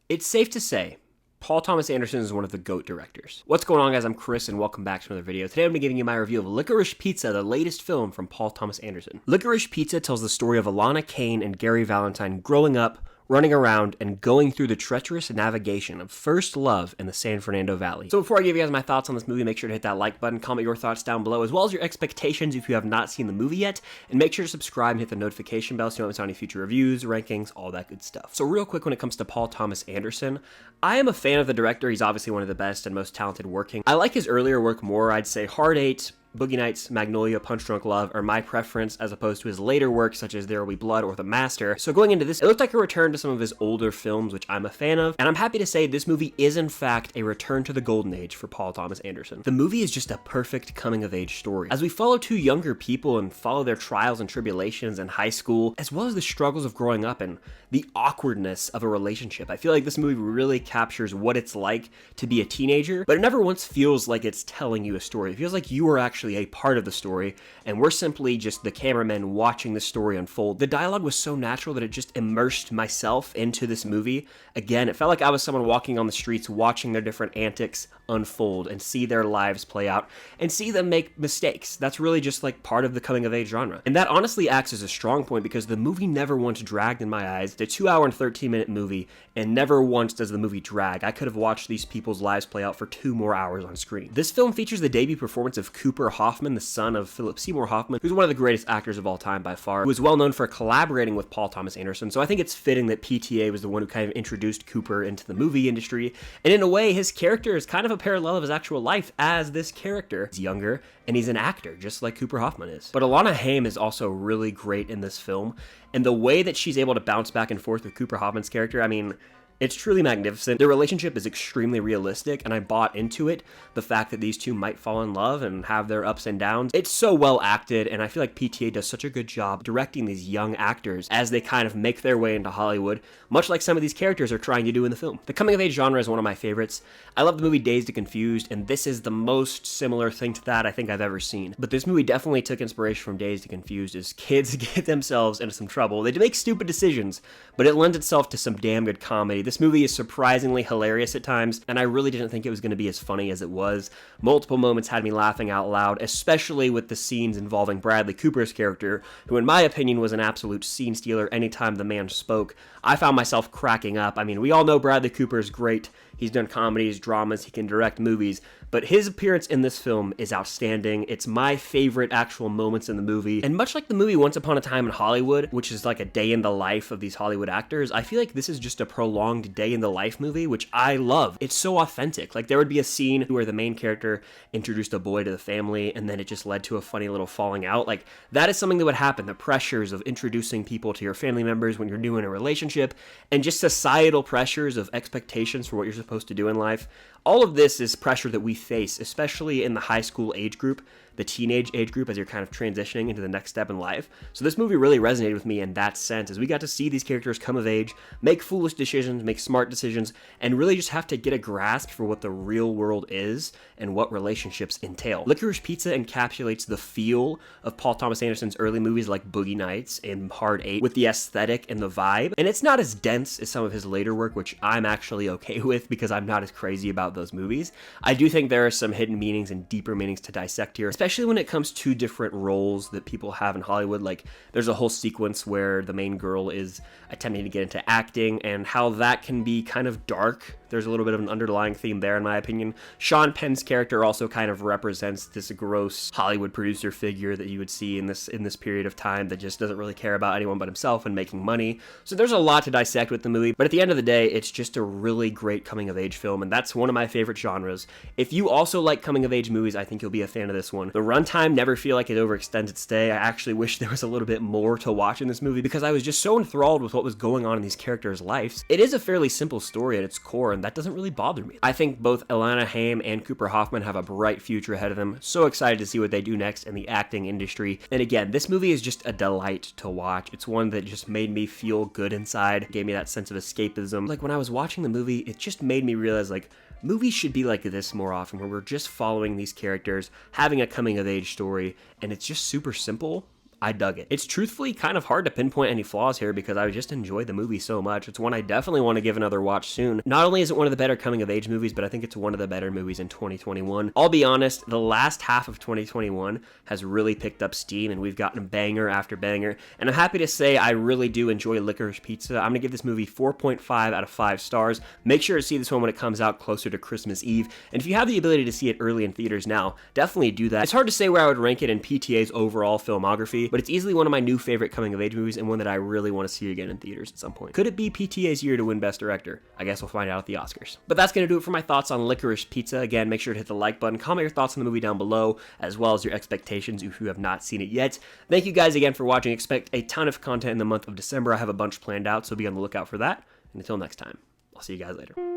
It's safe to say, Paul Thomas Anderson is one of the GOAT directors. What's going on, guys? I'm Chris, and welcome back to another video. Today I'm going to be giving you my review of Licorice Pizza, the latest film from Paul Thomas Anderson. Licorice Pizza tells the story of Alana Haim and Gary Valentine growing up, running around, and going through the treacherous navigation of first love in the San Fernando Valley. So before I give you guys my thoughts on this movie, make sure to hit that like button, comment your thoughts down below, as well as your expectations if you have not seen the movie yet, and make sure to subscribe and hit the notification bell so you don't miss out on any future reviews, rankings, all that good stuff. So real quick, when it comes to Paul Thomas Anderson, I am a fan of the director. He's obviously one of the best and most talented working. I like his earlier work more. I'd say Hard Eight, Boogie Nights, Magnolia, Punch Drunk Love are my preference as opposed to his later work such as There Will Be Blood or The Master. So going into this, it looked like a return to some of his older films, which I'm a fan of, and I'm happy to say this movie is in fact a return to the golden age for Paul Thomas Anderson. The movie is just a perfect coming-of-age story, as we follow two younger people and follow their trials and tribulations in high school, as well as the struggles of growing up and the awkwardness of a relationship. I feel like this movie really captures what it's like to be a teenager, but it never once feels like it's telling you a story. It feels like you are actually a part of the story, and we're simply just the cameramen watching the story unfold. The dialogue was so natural that it just immersed myself into this movie. Again, it felt like I was someone walking on the streets, watching their different antics unfold and see their lives play out and see them make mistakes. That's really just like part of the coming of age genre. And that honestly acts as a strong point because the movie never once dragged in my eyes. It's a 2 hour and 13-minute movie, and never once does the movie drag. I could have watched these people's lives play out for 2 more hours on screen. This film features the debut performance of Cooper Hoffman, the son of Philip Seymour Hoffman, who's one of the greatest actors of all time by far, who is well known for collaborating with Paul Thomas Anderson. So I think it's fitting that PTA was the one who kind of introduced Cooper into the movie industry. And in a way, his character is kind of a parallel of his actual life as this character. He's younger, and he's an actor, just like Cooper Hoffman is. But Alana Haim is also really great in this film, and the way that she's able to bounce back and forth with Cooper Hoffman's character, I mean, it's truly magnificent. Their relationship is extremely realistic, and I bought into it. The fact that these two might fall in love and have their ups and downs. It's so well acted, and I feel like PTA does such a good job directing these young actors as they kind of make their way into Hollywood, much like some of these characters are trying to do in the film. The coming-of-age genre is one of my favorites. I love the movie Dazed and Confused, and this is the most similar thing to that I think I've ever seen. But this movie definitely took inspiration from Dazed and Confused as kids get themselves into some trouble. They make stupid decisions, but it lends itself to some damn good comedy. This movie is surprisingly hilarious at times, and I really didn't think it was going to be as funny as it was. Multiple moments had me laughing out loud, especially with the scenes involving Bradley Cooper's character, who in my opinion was an absolute scene stealer anytime the man spoke. I found myself cracking up. I mean, we all know Bradley Cooper is great. He's done comedies, dramas, he can direct movies, but his appearance in this film is outstanding. It's my favorite actual moments in the movie, and much like the movie Once Upon a Time in Hollywood, which is like a day in the life of these Hollywood actors, I feel like this is just a prolonged day in the life movie, which I love. It's so authentic. Like, there would be a scene where the main character introduced a boy to the family, and then it just led to a funny little falling out. Like, that is something that would happen. The pressures of introducing people to your family members when you're new in a relationship, and just societal pressures of expectations for what you're supposed to do in life. All of this is pressure that we face, especially in the high school age group, the teenage age group, as you're kind of transitioning into the next step in life. So this movie really resonated with me in that sense, as we got to see these characters come of age, make foolish decisions, make smart decisions, and really just have to get a grasp for what the real world is and what relationships entail. Licorice Pizza encapsulates the feel of Paul Thomas Anderson's early movies like Boogie Nights and Hard Eight with the aesthetic and the vibe, and it's not as dense as some of his later work, which I'm actually okay with because I'm not as crazy about those movies. I do think there are some hidden meanings and deeper meanings to dissect here, especially when it comes to different roles that people have in Hollywood. Like, there's a whole sequence where the main girl is attempting to get into acting, and how that can be kind of dark. There's a little bit of an underlying theme there, in my opinion. Sean Penn's character also kind of represents this gross Hollywood producer figure that you would see in this period of time that just doesn't really care about anyone but himself and making money. So there's a lot to dissect with the movie, but at the end of the day, it's just a really great coming-of-age film, and that's one of my favorite genres. If you also like coming-of-age movies, I think you'll be a fan of this one. The runtime never feel like it overextends its stay. I actually wish there was a little bit more to watch in this movie because I was just so enthralled with what was going on in these characters' lives. It is a fairly simple story at its core, and that doesn't really bother me. I think both Alana Haim and Cooper Hoffman have a bright future ahead of them. So excited to see what they do next in the acting industry. And again, this movie is just a delight to watch. It's one that just made me feel good inside, gave me that sense of escapism. Like, when I was watching the movie, it just made me realize, like, movies should be like this more often, where we're just following these characters, having a coming of age story, and it's just super simple. I dug it. It's truthfully kind of hard to pinpoint any flaws here because I just enjoyed the movie so much. It's one I definitely want to give another watch soon. Not only is it one of the better coming of age movies, but I think it's one of the better movies in 2021. I'll be honest, the last half of 2021 has really picked up steam and we've gotten banger after banger. And I'm happy to say I really do enjoy Licorice Pizza. I'm going to give this movie 4.5 out of 5 stars. Make sure to see this one when it comes out closer to Christmas Eve. And if you have the ability to see it early in theaters now, definitely do that. It's hard to say where I would rank it in PTA's overall filmography, but it's easily one of my new favorite coming-of-age movies and one that I really want to see again in theaters at some point. Could it be PTA's year to win Best Director? I guess we'll find out at the Oscars. But that's going to do it for my thoughts on Licorice Pizza. Again, make sure to hit the like button, comment your thoughts on the movie down below, as well as your expectations if you have not seen it yet. Thank you guys again for watching. Expect a ton of content in the month of December. I have a bunch planned out, so be on the lookout for that. And until next time, I'll see you guys later.